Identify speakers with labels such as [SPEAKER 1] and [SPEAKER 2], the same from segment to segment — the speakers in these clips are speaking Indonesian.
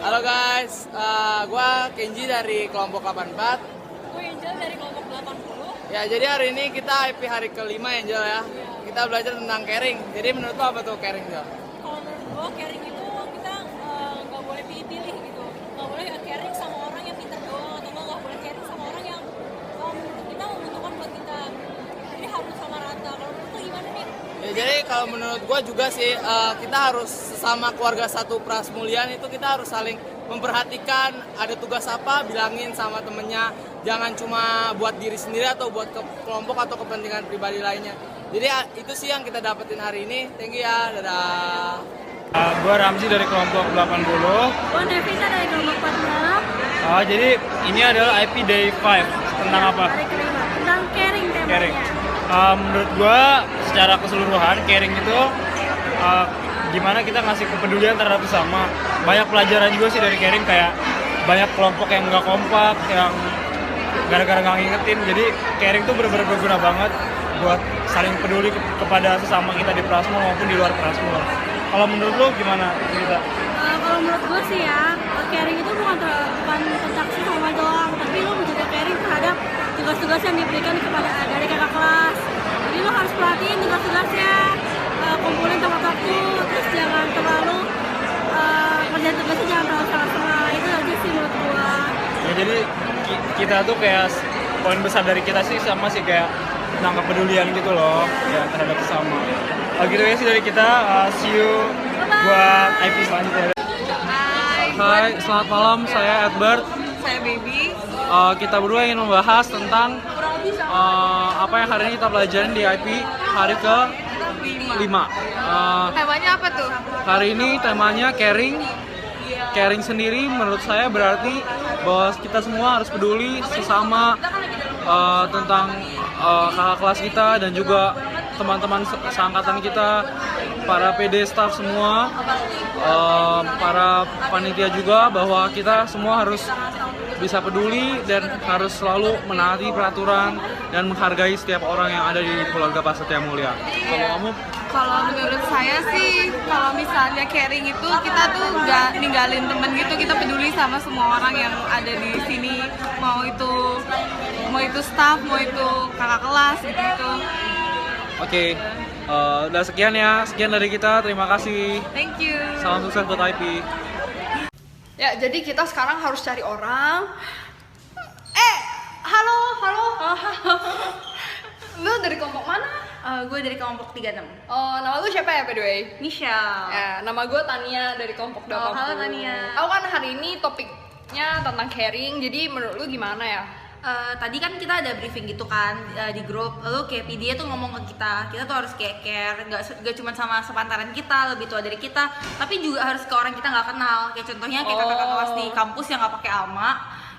[SPEAKER 1] Halo guys, gua Kenji dari kelompok 84.
[SPEAKER 2] Gue Angel dari kelompok 80.
[SPEAKER 1] Ya, jadi hari ini kita IP hari kelima Angel ya. Kita belajar tentang caring. Jadi menurut lo apa tuh caring, Angel?
[SPEAKER 2] Kalau menurut gue caring itu kita nggak boleh pilih-pilih gitu. Nggak boleh caring sama orang yang pintar doang, atau nggak boleh caring sama orang yang menurut kita membutuhkan buat kita. Jadi harus sama rata. Kalau menurut lo gimana nih?
[SPEAKER 1] Ya, jadi kalau menurut gua juga sih kita harus sesama keluarga satu Prasmulian itu kita harus saling memperhatikan, ada tugas apa bilangin sama temennya, jangan cuma buat diri sendiri atau buat kelompok atau kepentingan pribadi lainnya. Jadi itu sih yang kita dapetin hari ini. Thank you ya, dadah.
[SPEAKER 3] Gue Ramzi dari kelompok 80.
[SPEAKER 2] Gue Nevita dari kelompok 46.
[SPEAKER 3] Jadi ini adalah IP Day 5. Tentang apa?
[SPEAKER 2] Hari kelima. Tentang caring temanya.
[SPEAKER 3] Caring. Menurut gue secara keseluruhan caring itu gimana kita ngasih kepedulian terhadap sesama. Banyak pelajaran juga sih dari caring, kayak banyak kelompok yang nggak kompak, yang gara-gara nggak ngingetin. Jadi caring tuh benar-benar berguna banget buat saling peduli kepada sesama kita di Prasmo maupun di luar Prasmo. Kalau menurut lo gimana kita?
[SPEAKER 2] Kalau menurut gue sih ya, caring itu bukan tentang sesama doang, tapi lo menjaga caring terhadap tugas-tugas yang diberikan kepada dari kakak kelas. Jadi lo harus perhatiin tugas-tugasnya, kumpulin tepat waktu, terus jangan terlalu kerjaan tugasnya jangan terlalu salah-salah. Itu aja sih menurut gue.
[SPEAKER 3] Ya, jadi kita tuh kayak poin besar dari kita sih sama sih kayak tentang kepedulian gitu loh, ya terhadap sesama. Gitu ya sih dari kita. See you buat IP selanjutnya. Hai, selamat malam. Saya Edward.
[SPEAKER 2] Saya Baby.
[SPEAKER 3] Kita berdua ingin membahas tentang apa yang hari ini kita pelajarin di IP hari ke-5.
[SPEAKER 2] Temanya apa tuh?
[SPEAKER 3] Hari ini temanya caring. Caring sendiri menurut saya berarti bahwa kita semua harus peduli sesama tentang kakak kelas kita dan juga teman-teman seangkatan kita, para PD staff semua, para panitia juga, bahwa kita semua harus bisa peduli dan harus selalu menaati peraturan dan menghargai setiap orang yang ada di keluarga Prasetya Mulia. Kalau kamu?
[SPEAKER 4] Kalau menurut saya sih, kalau misalnya caring itu kita tuh nggak ninggalin temen gitu, kita peduli sama semua orang yang ada di sini, mau itu staff, mau itu kakak kelas gitu.
[SPEAKER 3] Oke, udah sekian ya, sekian dari kita, terima kasih.
[SPEAKER 4] Thank you.
[SPEAKER 3] Salam sukses buat IP.
[SPEAKER 5] Ya, jadi kita sekarang harus cari orang. Halo. Lu dari kelompok mana?
[SPEAKER 4] Gue dari kelompok 36.
[SPEAKER 5] Oh, nama lu siapa ya by the way?
[SPEAKER 4] Michelle.
[SPEAKER 5] Ya, nama gue Tania dari kelompok 80.
[SPEAKER 4] Oh, halo Tania.
[SPEAKER 5] Aku kan hari ini topiknya tentang caring, jadi menurut lu gimana ya?
[SPEAKER 4] Tadi kan kita ada briefing gitu kan di grup, lalu kayak PD tuh ngomong ke kita tuh harus kayak care, nggak cuma sama sepantaran kita, lebih tua dari kita, tapi juga harus ke orang kita nggak kenal. Kayak contohnya kayak kakak kelas di kampus yang nggak pakai alma,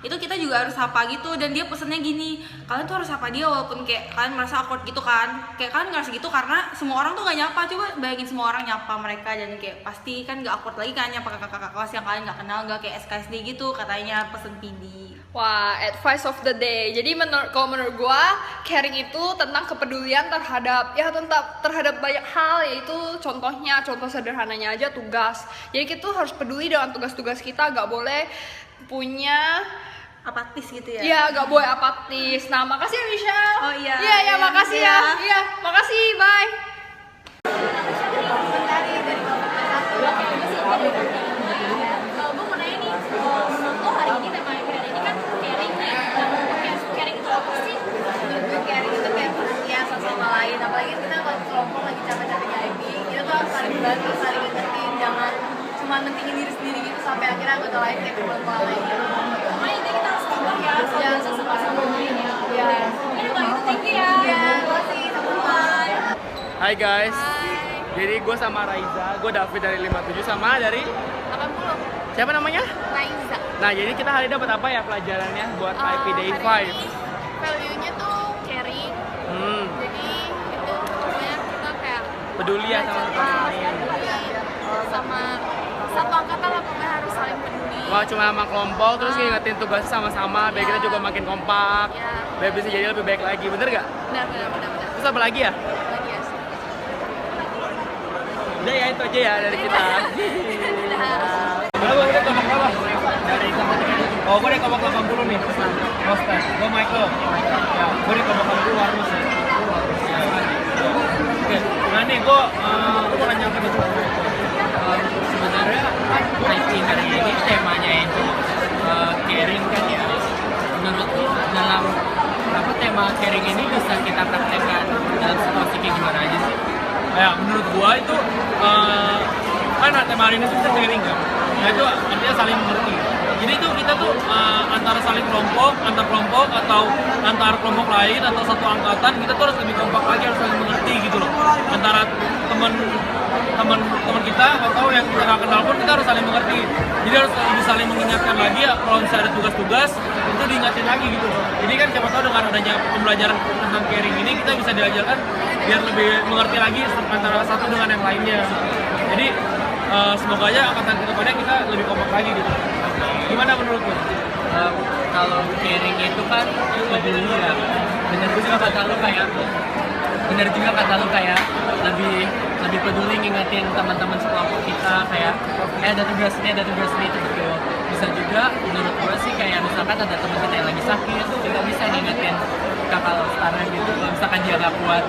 [SPEAKER 4] itu kita juga harus sapa gitu. Dan dia pesennya gini, kalian tuh harus sapa dia walaupun kayak kalian merasa awkward gitu kan, kayak kalian ngerasa gitu karena semua orang tuh nggak nyapa. Coba bayangin semua orang nyapa mereka, dan kayak pasti kan nggak awkward lagi kan nyapa kakak kelas yang kalian nggak kenal, nggak kayak SKSD gitu katanya pesen PD.
[SPEAKER 5] Wah, advice of the day. Jadi kalau menurut gua, caring itu tentang kepedulian terhadap banyak hal, yaitu contoh sederhananya aja tugas. Jadi kita harus peduli dengan tugas-tugas kita, nggak boleh punya
[SPEAKER 4] Apatis gitu ya?
[SPEAKER 5] Iya, nggak boleh apatis. Nah, makasih ya Michelle.
[SPEAKER 4] Oh iya.
[SPEAKER 5] Iya, makasih ya. Iya, makasih. Bye.
[SPEAKER 2] Gue mau nanya nih, menurut lo hari ini tema caring ini kan caring nih. Caring itu apa sih?
[SPEAKER 4] Menurut gue caring itu kayak perhatian satu sama lain, apalagi kita kalau kelompok lagi capek-capeknya IP, kita tuh harus saling bantu, saling ngertiin, jangan cuma mentingin diri sendiri gitu sampai akhirnya anggota lain kayak kelompok lain gitu.
[SPEAKER 2] Makanya ini kita harus coba ya, biasa sama-sama lain ya.
[SPEAKER 4] Iya.
[SPEAKER 2] Ini kalau gitu thank you ya.
[SPEAKER 4] Iya, terima kasih, sama-sama.
[SPEAKER 1] Hai guys. Jadi gue sama Raiza, gue David dari 57 sama dari
[SPEAKER 4] 80.
[SPEAKER 1] siapa namanya?
[SPEAKER 4] Raiza.
[SPEAKER 1] Nah, jadi kita hari ini dapat apa ya pelajarannya buat IP Day 5?
[SPEAKER 4] Hari ini value-nya tuh caring. Jadi itu pokoknya kita kayak
[SPEAKER 1] Peduli ya sama lain.
[SPEAKER 4] sama satu angkatan lah, pokoknya harus saling peduli.
[SPEAKER 1] Wah, cuma sama kelompok terus ngingetin tugas sama-sama, biar kita juga makin kompak.
[SPEAKER 4] Ya.
[SPEAKER 1] Biar bisa jadi lebih baik lagi, bener gak?
[SPEAKER 4] Benar.
[SPEAKER 1] Terus apa lagi ya?
[SPEAKER 4] Lagi ya.
[SPEAKER 1] Udah ya, itu aja ya dari kita.
[SPEAKER 4] Udah.
[SPEAKER 1] Halo, kita kelompok berapa?
[SPEAKER 3] Oh, gue di kelompok 80 nih. Roster. Gue Michael. Ya, gue di kelompok 80 Warmus ya. Oke. Nah nih gue mau nanya apa nih?
[SPEAKER 6] Sebenarnya IP hari ini temanya itu caring kan ya. Menurutku dalam apa tema caring ini bisa kita praktekkan dalam situasi kayak gimana aja sih?
[SPEAKER 3] Ya, menurut gua itu kan tema hari ini tuh kita caring kan. Nah itu artinya saling mengerti. Jadi itu kita tuh antara saling kelompok, antar kelompok atau antar kelompok lain atau satu angkatan kita tuh harus lebih kompak lagi, harus saling mengerti gitu loh. Antara teman kita atau yang kita nggak kenal pun kita harus saling mengerti. Jadi harus lebih saling mengingatkan lagi ya, kalau misalnya ada tugas-tugas itu diingatin lagi gitu loh. Jadi kan siapa tahu dengan adanya pembelajaran tentang caring ini kita bisa diajarkan biar lebih mengerti lagi antara satu dengan yang lainnya. Jadi semoga aja angkatan kedepannya kita lebih kompak lagi gitu. Gimana menurut lu?
[SPEAKER 6] Kalau caring itu kan peduli ya. Bener juga kata lu kayak lebih peduli ngingetin teman-teman sekelompok kita kayak ada tugas ini itu betul. Bisa juga menurut gua sih kayak misalkan ada teman kita yang lagi sakit kita bisa ngingetin kakak Lestara gitu kalau misalkan dia nggak kuat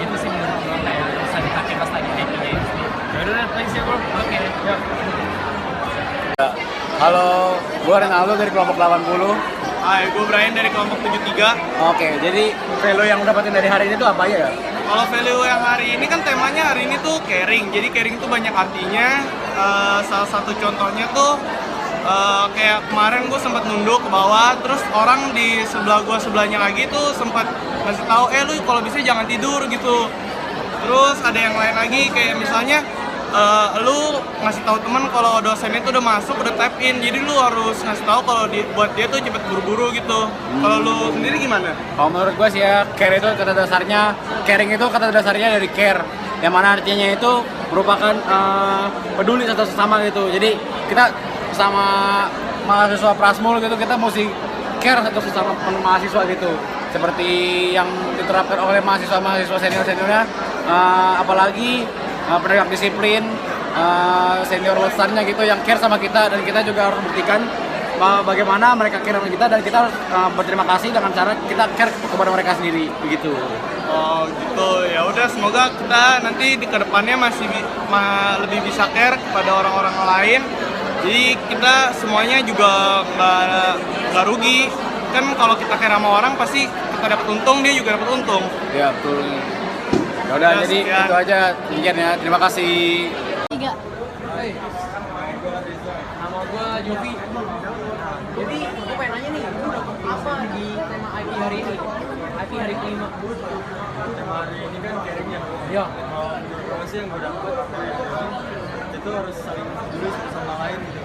[SPEAKER 6] itu sih menurut gua kayak bisa dipakai pas lagi happy-nya itu.
[SPEAKER 3] Yaudah, thanks ya bro.
[SPEAKER 6] Oke.
[SPEAKER 3] Ya.
[SPEAKER 7] Halo, gue Renaldo dari kelompok 80.
[SPEAKER 8] Hai, gue Brian dari kelompok 73.
[SPEAKER 7] Oke, jadi value yang dapatin dari hari ini tuh apa ya?
[SPEAKER 8] Kalau value yang hari ini kan temanya hari ini tuh caring. Jadi caring itu banyak artinya. Salah satu contohnya tuh kayak kemarin gue sempat nunduk ke bawah, terus orang di sebelah gue sebelahnya lagi tuh sempat ngasih tahu, lu kalau bisa jangan tidur gitu. Terus ada yang lain lagi kayak misalnya lu ngasih tahu teman kalau dosen itu udah masuk, udah tap in, jadi lu harus ngasih tahu kalau buat dia tuh cepet buru-buru gitu. Kalau lu sendiri gimana?
[SPEAKER 7] Kalau menurut gue sih ya, caring itu kata dasarnya dari care, yang mana artinya itu merupakan peduli satu sesama gitu. Jadi kita sama mahasiswa Prasmul gitu, kita mesti care satu sesama mahasiswa gitu. Seperti yang diterapkan oleh mahasiswa senior-seniornya, apalagi penegak disiplin, senior lesarnya gitu yang care sama kita, dan kita juga harus buktikan bagaimana mereka care sama kita, dan kita harus berterima kasih dengan cara kita care kepada mereka sendiri begitu.
[SPEAKER 8] Oh gitu, ya udah semoga kita nanti di kedepannya masih lebih bisa care kepada orang-orang lain. Jadi kita semuanya juga nggak rugi. Kan kalau kita care sama orang pasti kita dapat untung, dia juga dapat untung.
[SPEAKER 7] Ya betul. Ya udah, jadi
[SPEAKER 8] sekian.
[SPEAKER 7] itu aja demikian ya. Terima kasih.
[SPEAKER 2] 3.
[SPEAKER 3] Nama gue Jovi. Jadi gue pengen nanya nih, lu dapet apa di tema IP hari ini? IP hari kelima.
[SPEAKER 9] Tema hari ini kan caringnya.
[SPEAKER 3] Ya.
[SPEAKER 9] Kalau sih yang gue dapet itu harus saling peduli satu sama lain gitu.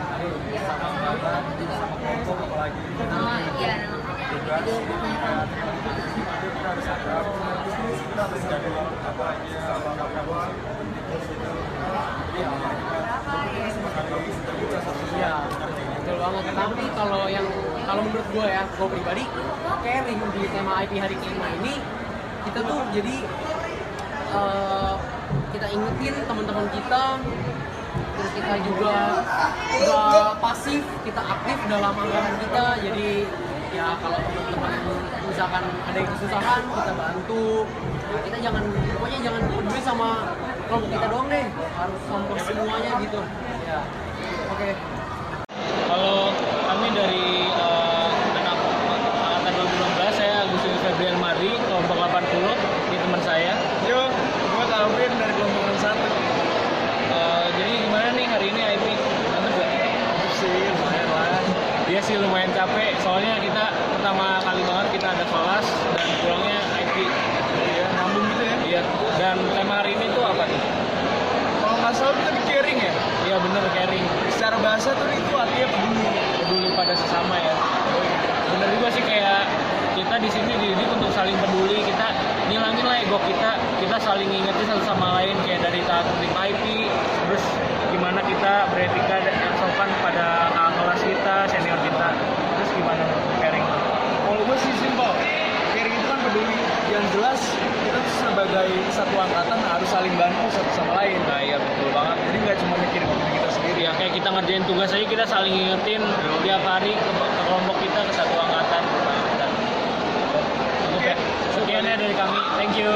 [SPEAKER 9] Sama angkatan, sama kelompok apalagi.
[SPEAKER 4] Iya.
[SPEAKER 9] Tugas kita harus akrab. Kita harus jadi apa aja apa
[SPEAKER 3] Iya, betul banget. Tapi kalau menurut gue ya, gue pribadi, caring di tema IP hari kelima ini kita tuh jadi kita ingetin teman-teman kita, terus kita juga nggak pasif, kita aktif dalam anggaran kita. Jadi ya kalau teman-teman misalkan ada yang kesusahan kita bantu. Nah, kita pokoknya jangan peduli sama kelompok kita doang deh, harus sama semuanya gitu. Ya, oke. Kalau kami dari anak angkatan 2016, saya Agustin Febrian Mari, kelompok 80, ini teman saya.
[SPEAKER 8] Yo, gue Calvin dari kelompok 61.
[SPEAKER 3] Jadi gimana nih hari ini IP? Mantap gak?
[SPEAKER 8] Mantap sih, lumayan lah.
[SPEAKER 3] Iya sih lumayan capek, soalnya kita pertama kali banget kita ada kelas dan pulangnya IP.
[SPEAKER 8] Iya, nyambung gitu ya.
[SPEAKER 3] Iya. Dan tema hari ini tuh apa nih?
[SPEAKER 8] Kalau nggak salah itu caring ya.
[SPEAKER 3] Iya bener, caring.
[SPEAKER 8] Secara bahasa tuh itu artinya
[SPEAKER 3] Peduli pada sesama ya. Bener juga sih, kayak kita di sini dididik untuk saling peduli, kita ngilangin lah ego kita saling ingetin satu sama lain, kayak dari taat tertib IP, terus gimana kita beretika yang sopan pada kakak kelas kita, senior kita, terus gimana caring?
[SPEAKER 8] Kalau gue sih simpel. Caring itu kan peduli. Yang jelas kita tuh sebagai satu angkatan harus saling bantu satu sama lain.
[SPEAKER 3] Nah iya betul banget.
[SPEAKER 8] Jadi nggak cuma mikirin diri kita sendiri.
[SPEAKER 3] Ya kayak kita ngerjain tugas aja kita saling ingetin tiap hari ke kelompok
[SPEAKER 6] dari kami. Thank you.